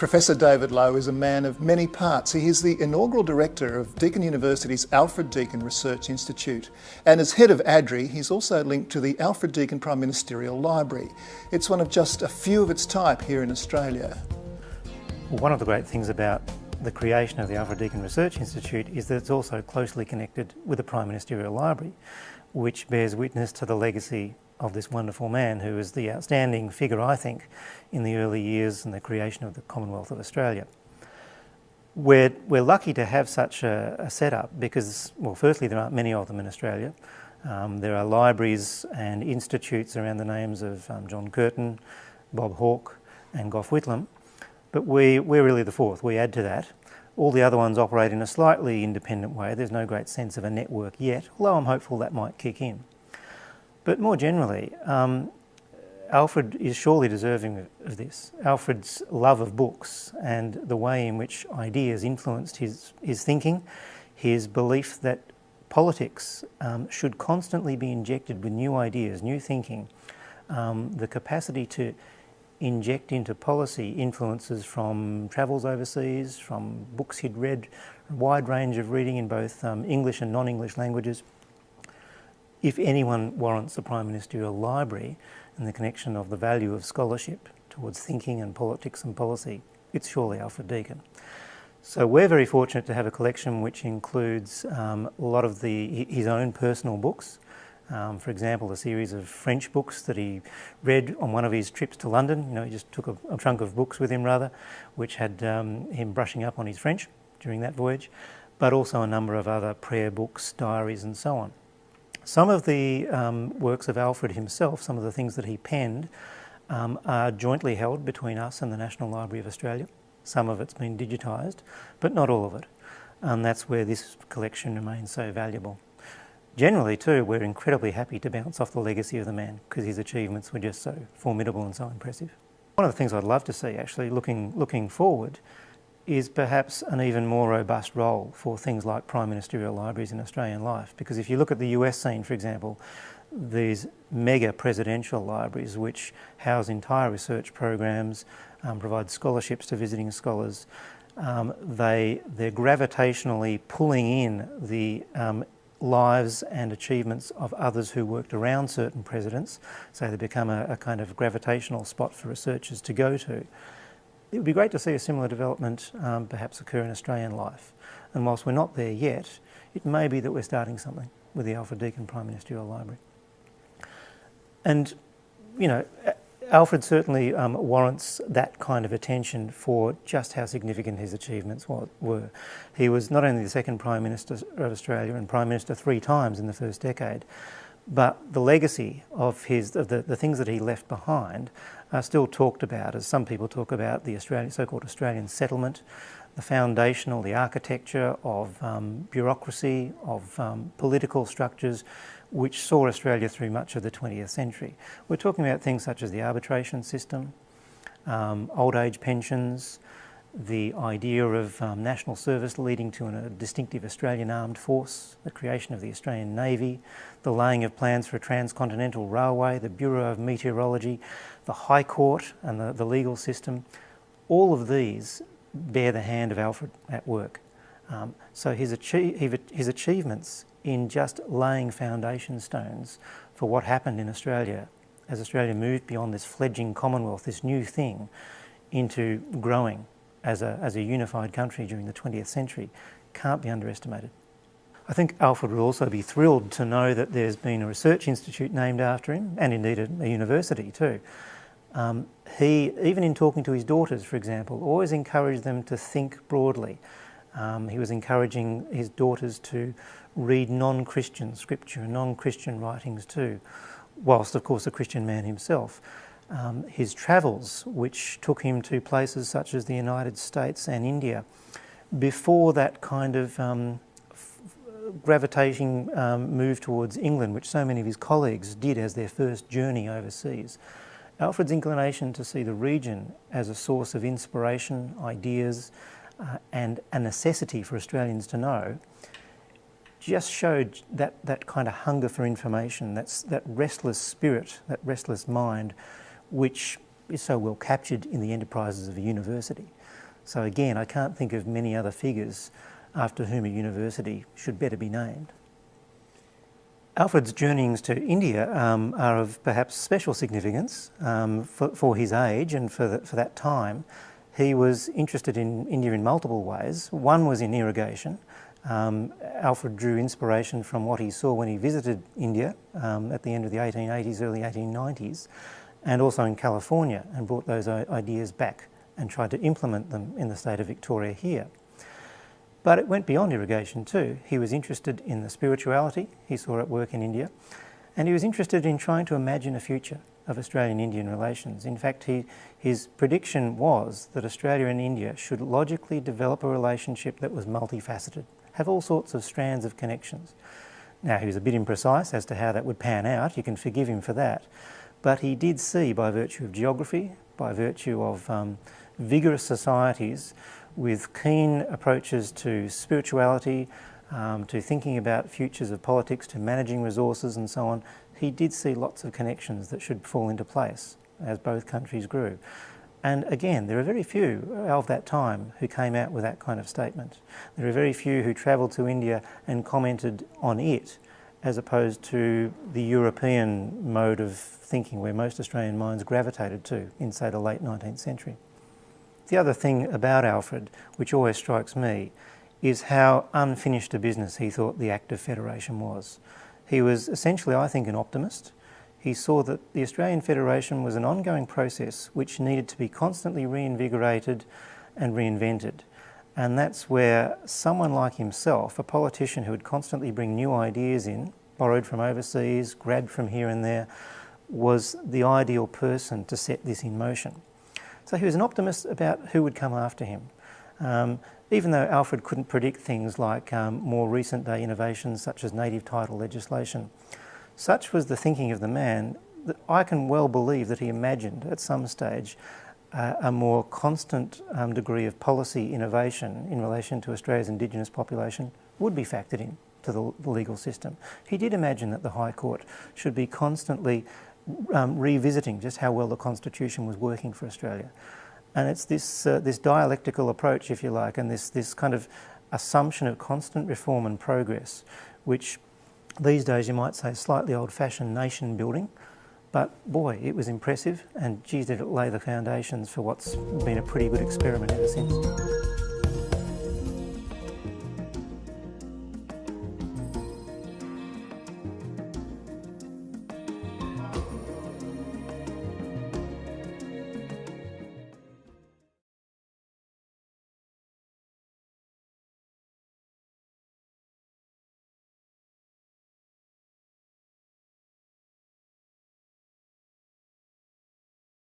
Professor David Lowe is a man of many parts. He is the inaugural director of Deakin University's Alfred Deakin Research Institute. And as head of ADRI, he's also linked to the Alfred Deakin Prime Ministerial Library. It's one of just a few of its type here in Australia. Well, one of the great things about the creation of the Alfred Deakin Research Institute is that it's also closely connected with the Prime Ministerial Library, which bears witness to the legacy of this wonderful man who is the outstanding figure, I think, in the early years and the creation of the Commonwealth of Australia. We're lucky to have such a setup because, well, firstly, there aren't many of them in Australia. There are libraries and institutes around the names of John Curtin, Bob Hawke and Gough Whitlam, but we're really the fourth. We add to that. All the other ones operate in a slightly independent way. There's no great sense of a network yet, although I'm hopeful that might kick in. But more generally, Alfred is surely deserving of this. Alfred's love of books and the way in which ideas influenced his thinking, his belief that politics should constantly be injected with new ideas, new thinking, the capacity to inject into policy influences from travels overseas, from books he'd read, a wide range of reading in both English and non-English languages. If anyone warrants the Prime Ministerial Library and the connection of the value of scholarship towards thinking and politics and policy, it's surely Alfred Deakin. So we're very fortunate to have a collection which includes a lot of his own personal books. For example, a series of French books that he read on one of his trips to London. You know, he just took a trunk of books with him, rather, which had him brushing up on his French during that voyage, but also a number of other prayer books, diaries and so on. Some of the works of Alfred himself, some of the things that he penned, are jointly held between us and the National Library of Australia. Some of it's been digitised, but not all of it. And that's where this collection remains so valuable. Generally, too, we're incredibly happy to bounce off the legacy of the man because his achievements were just so formidable and so impressive. One of the things I'd love to see, actually, looking forward, is perhaps an even more robust role for things like prime ministerial libraries in Australian life. Because if you look at the US scene, for example, these mega presidential libraries which house entire research programs, provide scholarships to visiting scholars, they're gravitationally pulling in the lives and achievements of others who worked around certain presidents, so they become a kind of gravitational spot for researchers to go to. It would be great to see a similar development perhaps occur in Australian life. And whilst we're not there yet, it may be that we're starting something with the Alfred Deakin Prime Ministerial Library. And, you know, Alfred certainly warrants that kind of attention for just how significant his achievements were. He was not only the second Prime Minister of Australia and Prime Minister 3 times in the first decade, but the legacy of the things that he left behind are still talked about, as some people talk about the so-called Australian settlement, the foundational, the architecture of bureaucracy, of political structures, which saw Australia through much of the 20th century. We're talking about things such as the arbitration system, old age pensions, the idea of national service leading to a distinctive Australian armed force, the creation of the Australian Navy, the laying of plans for a transcontinental railway, the Bureau of Meteorology, the High Court and the legal system. All of these bear the hand of Alfred at work. So his achievements in just laying foundation stones for what happened in Australia as Australia moved beyond this fledgling Commonwealth, this new thing, into growing as a unified country during the 20th century, can't be underestimated. I think Alfred will also be thrilled to know that there's been a research institute named after him, and indeed a university too. He, even in talking to his daughters, for example, always encouraged them to think broadly. He was encouraging his daughters to read non-Christian scripture and non-Christian writings too, whilst of course a Christian man himself. His travels, which took him to places such as the United States and India, before that kind of gravitating move towards England, which so many of his colleagues did as their first journey overseas. Alfred's inclination to see the region as a source of inspiration, ideas, and a necessity for Australians to know just showed that kind of hunger for information, that restless spirit, that restless mind, which is so well captured in the enterprises of a university. So again, I can't think of many other figures after whom a university should better be named. Alfred's journeyings to India are of perhaps special significance for his age and for that time. He was interested in India in multiple ways. One was in irrigation. Alfred drew inspiration from what he saw when he visited India at the end of the 1880s, early 1890s, and also in California, and brought those ideas back and tried to implement them in the state of Victoria here. But it went beyond irrigation too. He was interested in the spirituality he saw at work in India, and he was interested in trying to imagine a future of Australian-Indian relations. In fact, his prediction was that Australia and India should logically develop a relationship that was multifaceted, have all sorts of strands of connections. Now, he was a bit imprecise as to how that would pan out. You can forgive him for that. But he did see, by virtue of geography, by virtue of vigorous societies with keen approaches to spirituality, to thinking about futures of politics, to managing resources and so on, he did see lots of connections that should fall into place as both countries grew. And again, there are very few of that time who came out with that kind of statement. There are very few who travelled to India and commented on it, as opposed to the European mode of thinking where most Australian minds gravitated to in, say, the late 19th century. The other thing about Alfred, which always strikes me, is how unfinished a business he thought the Act of Federation was. He was essentially, I think, an optimist. He saw that the Australian Federation was an ongoing process which needed to be constantly reinvigorated and reinvented. And that's where someone like himself, a politician who would constantly bring new ideas in, borrowed from overseas, grabbed from here and there, was the ideal person to set this in motion. So he was an optimist about who would come after him. Even though Alfred couldn't predict things like more recent day innovations such as native title legislation, such was the thinking of the man that I can well believe that he imagined at some stage a more constant degree of policy innovation in relation to Australia's Indigenous population would be factored in to the legal system. He did imagine that the High Court should be constantly revisiting just how well the Constitution was working for Australia. And it's this dialectical approach, if you like, and this kind of assumption of constant reform and progress, which these days you might say slightly old-fashioned nation building, but boy, it was impressive, and geez, did it lay the foundations for what's been a pretty good experiment ever since.